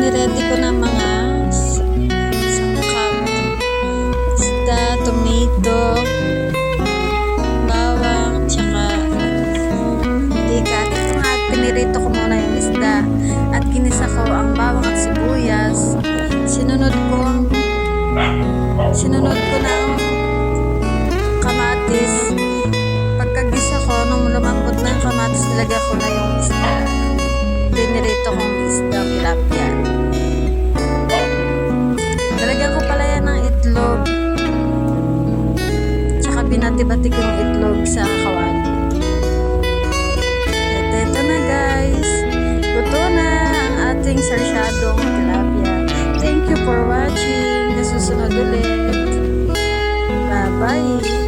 Niready ko na mga sangkap. Isda, tomato, bawang, tsaka mantika. Ito nga, pinirito ko muna yung isda. At ginisa ko ang bawang at sibuyas. Sinunod ko ng kamatis. Pagkagisa ko, nung lumambot na yung kamatis, nilagay ko na yung isda. Pinirito kong isda, tilapia. Nalagyan ko pala yan ng itlog. Tsaka binati-bati ko yung itlog sa kawali. At ito na guys. Luto na ang ating sarsyadong tilapia. Thank you for watching. Nasusunod ulit. Bye-bye.